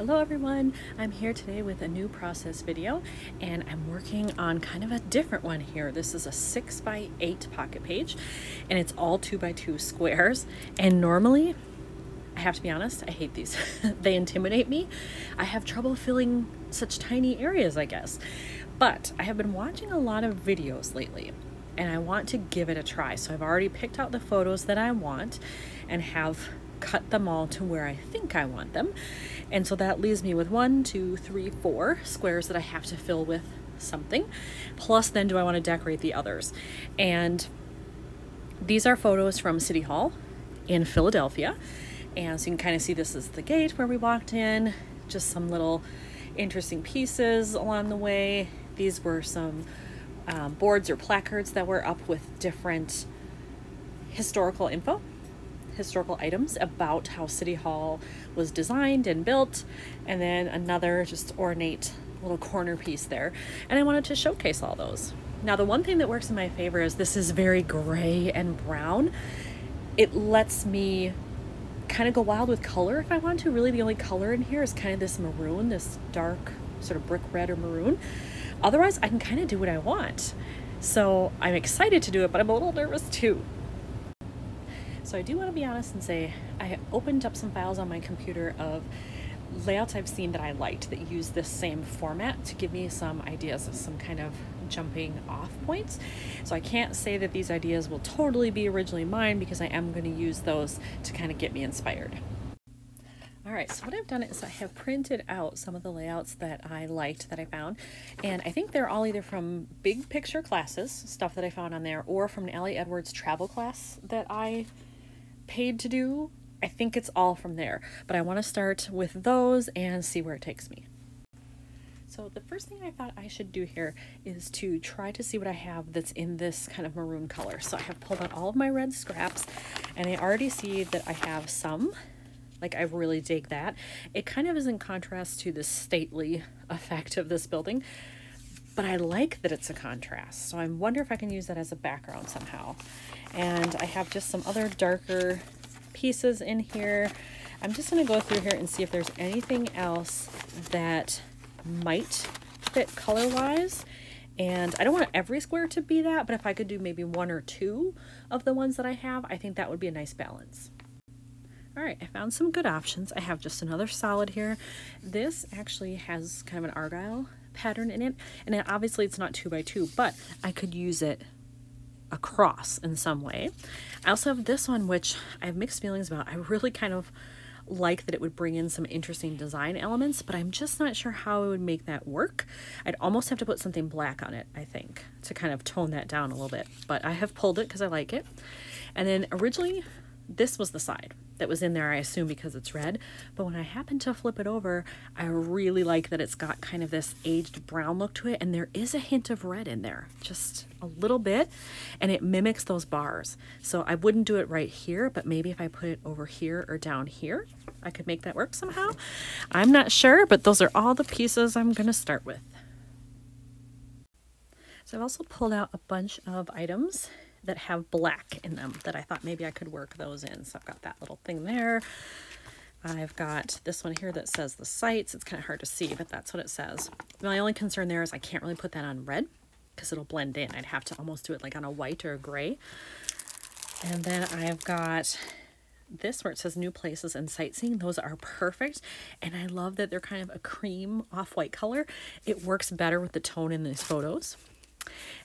Hello everyone, I'm here today with a new process video and I'm working on kind of a different one here. This is a 6x8 pocket page and it's all 2x2 squares, and normally, I have to be honest, I hate these. They intimidate me. I have trouble filling such tiny areas, I guess. But I have been watching a lot of videos lately and I want to give it a try. So I've already picked out the photos that I want and have cut them all to where I think I want them. And so that leaves me with 1, 2, 3, 4 squares that I have to fill with something. Plus then do I want to decorate the others. And these are photos from City Hall in Philadelphia. And so you can kind of see this is the gate where we walked in, just some little interesting pieces along the way. These were some boards or placards that were up with different historical items about how City Hall was designed and built, and then another just ornate little corner piece there. And I wanted to showcase all those. Now the one thing that works in my favor is this is very gray and brown. It lets me kind of go wild with color if I want to. Really the only color in here is kind of this maroon, this dark sort of brick red or maroon. Otherwise I can kind of do what I want. So I'm excited to do it, but I'm a little nervous too. So I do want to be honest and say I opened up some files on my computer of layouts I've seen that I liked that use this same format to give me some ideas of some kind of jumping off points. So I can't say that these ideas will totally be originally mine because I am going to use those to kind of get me inspired. Alright, so what I've done is I have printed out some of the layouts that I liked that I found, and I think they're all either from big picture classes, stuff that I found on there, or from an Allie Edwards travel class that I paid to do. I think it's all from there, but I want to start with those and see where it takes me. So the first thing I thought I should do here is to try to see what I have that's in this kind of maroon color. So I have pulled out all of my red scraps, and I already see that I have some. Like, I really dig that. It kind of is in contrast to the stately effect of this building, but I like that it's a contrast. So I wonder if I can use that as a background somehow. And I have just some other darker pieces in here. I'm just gonna go through here and see if there's anything else that might fit color-wise. And I don't want every square to be that, but if I could do maybe 1 or 2 of the ones that I have, I think that would be a nice balance. All right, I found some good options. I have just another solid here. This actually has kind of an argyle pattern in it, and obviously it's not 2x2, but I could use it across in some way. I also have this one, which I have mixed feelings about. I really kind of like that it would bring in some interesting design elements, but I'm just not sure how I would make that work. I'd almost have to put something black on it, I think, to kind of tone that down a little bit, but I have pulled it because I like it. And then originally, this was the side that was in there, I assume because it's red, but when I happened to flip it over, I really like that it's got kind of this aged brown look to it, and there is a hint of red in there, just a little bit, and it mimics those bars. So I wouldn't do it right here, but maybe if I put it over here or down here, I could make that work somehow. I'm not sure, but those are all the pieces I'm gonna start with. So I've also pulled out a bunch of items that have black in them that I thought maybe I could work those in. So I've got that little thing there. I've got this one here that says the sites. It's kind of hard to see, but that's what it says. My only concern there is I can't really put that on red because it'll blend in. I'd have to almost do it like on a white or a gray. And then I've got this where it says new places and sightseeing. Those are perfect. And I love that they're kind of a cream off-white color. It works better with the tone in these photos.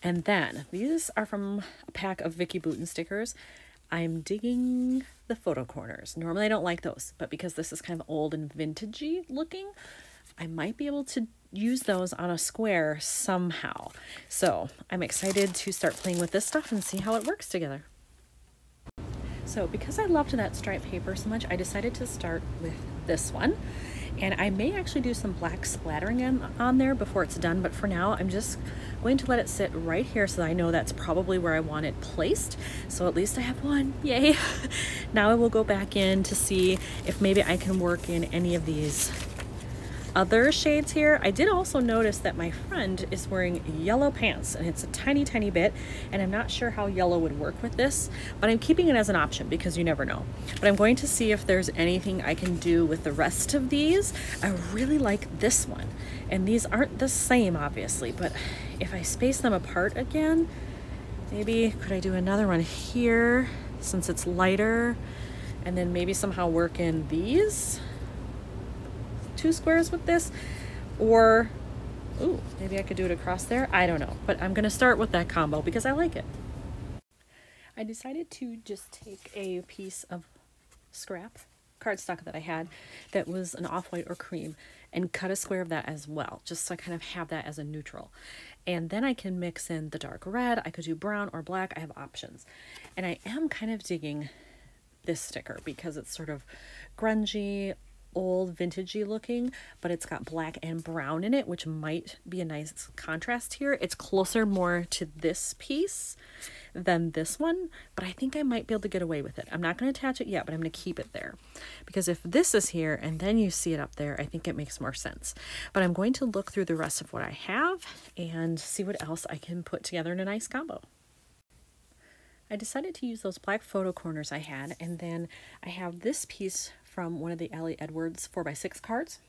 And then these are from a pack of Vicky Bouton stickers. I'm digging the photo corners. Normally I don't like those, but because this is kind of old and vintagey looking, I might be able to use those on a square somehow. So I'm excited to start playing with this stuff and see how it works together. So because I loved that striped paper so much, I decided to start with this one. And I may actually do some black splattering on there before it's done, but for now I'm just going to let it sit right here so that I know that's probably where I want it placed. So at least I have one, yay! Now I will go back in to see if maybe I can work in any of these other shades here, I did also notice that my friend is wearing yellow pants, and it's a tiny, tiny bit, and I'm not sure how yellow would work with this, but I'm keeping it as an option because you never know. But I'm going to see if there's anything I can do with the rest of these. I really like this one, and these aren't the same, obviously, but if I space them apart again, maybe could I do another one here since it's lighter, and then maybe somehow work in these 2 squares with this, or ooh, maybe I could do it across there. I don't know, but I'm gonna start with that combo because I like it. I decided to just take a piece of scrap cardstock that I had that was an off-white or cream and cut a square of that as well, just so I kind of have that as a neutral. And then I can mix in the dark red. I could do brown or black. I have options. And I am kind of digging this sticker because it's sort of grungy, old, vintagey looking, but it's got black and brown in it, which might be a nice contrast here. It's closer more to this piece than this one, but I think I might be able to get away with it. I'm not going to attach it yet, but I'm going to keep it there because if this is here and then you see it up there, I think it makes more sense. But I'm going to look through the rest of what I have and see what else I can put together in a nice combo. I decided to use those black photo corners I had, and then I have this piece from one of the Ellie Edwards 4x6 cards,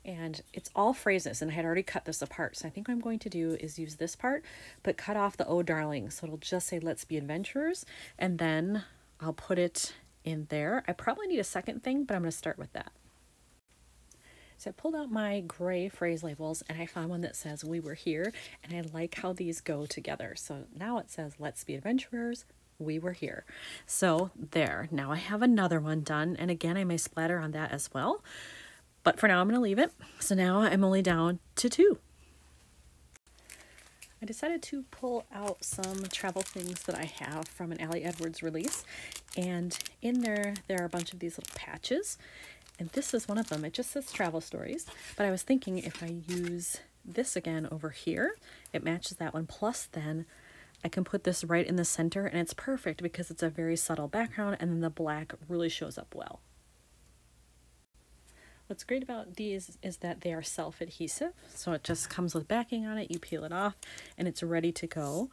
and it's all phrases, and I had already cut this apart. So I think what I'm going to do is use this part, but cut off the "Oh darling," so it'll just say "Let's be adventurers," and then I'll put it in there. I probably need a second thing, but I'm going to start with that. So I pulled out my gray phrase labels, and I found one that says "We were here," and I like how these go together. So now it says "Let's be adventurers, we were here." So there, now I have another one done, and again I may splatter on that as well, but for now I'm going to leave it. So now I'm only down to 2. I decided to pull out some travel things that I have from an Ellie Edwards release, and in there are a bunch of these little patches, and this is one of them. It just says travel stories, but I was thinking if I use this again over here, it matches that one, plus then I can put this right in the center, and it's perfect because it's a very subtle background, and then the black really shows up well. What's great about these is that they are self-adhesive, so it just comes with backing on it. You peel it off, and it's ready to go.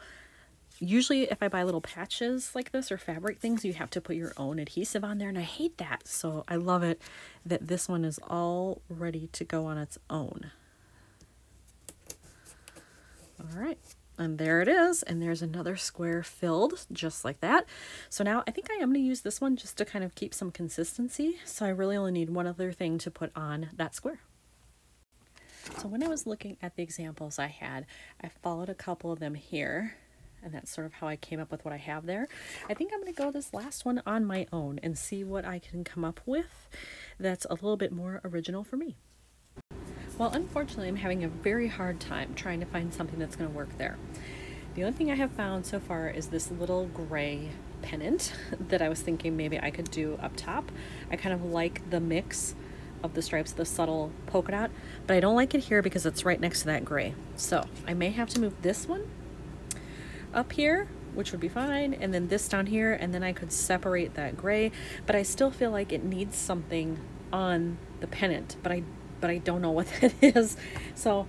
Usually if I buy little patches like this or fabric things, you have to put your own adhesive on there, and I hate that. So I love it that this one is all ready to go on its own. All right. And there it is, and there's another square filled just like that. So now I think I am going to use this one just to kind of keep some consistency. So I really only need one other thing to put on that square. So when I was looking at the examples I had, I followed a couple of them here, and that's sort of how I came up with what I have there. I think I'm going to go this last one on my own and see what I can come up with that's a little bit more original for me. Well, unfortunately, I'm having a very hard time trying to find something that's going to work there. The only thing I have found so far is this little gray pennant that I was thinking maybe I could do up top. I kind of like the mix of the stripes, the subtle polka dot, but I don't like it here because it's right next to that gray. So I may have to move this one up here, which would be fine, and then this down here, and then I could separate that gray, but I still feel like it needs something on the pennant, but I don't know what that is. So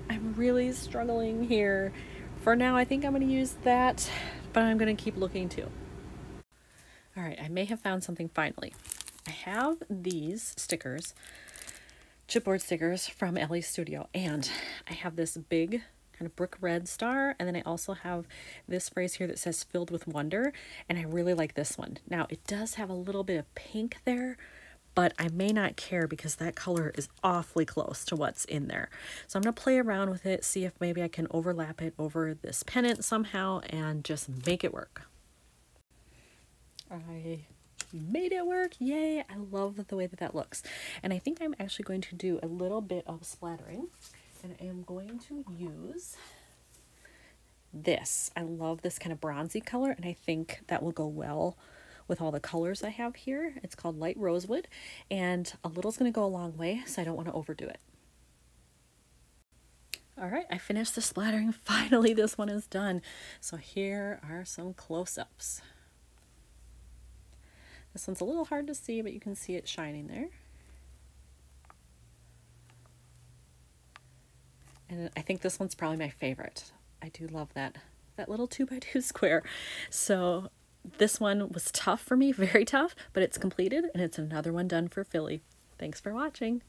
I'm really struggling here. For now, I think I'm going to use that, but I'm going to keep looking too. All right, I may have found something finally. I have these stickers, chipboard stickers from Ellie's Studio, and I have this big kind of brick red star, and then I also have this phrase here that says "filled with wonder," and I really like this one. Now, it does have a little bit of pink there, but I may not care because that color is awfully close to what's in there. So I'm going to play around with it, see if maybe I can overlap it over this pennant somehow and just make it work. I made it work. Yay. I love the way that that looks. And I think I'm actually going to do a little bit of splattering, and I am going to use this. I love this kind of bronzy color, and I think that will go well with all the colors I have here. It's called Light Rosewood, and a little's going to go a long way, so I don't want to overdo it. All right, I finished the splattering. Finally, this one is done. So here are some close-ups. This one's a little hard to see, but you can see it shining there. And I think this one's probably my favorite. I do love that little 2x2 square. So this one was tough for me, very tough, but it's completed and it's another one done for Philly. Thanks for watching.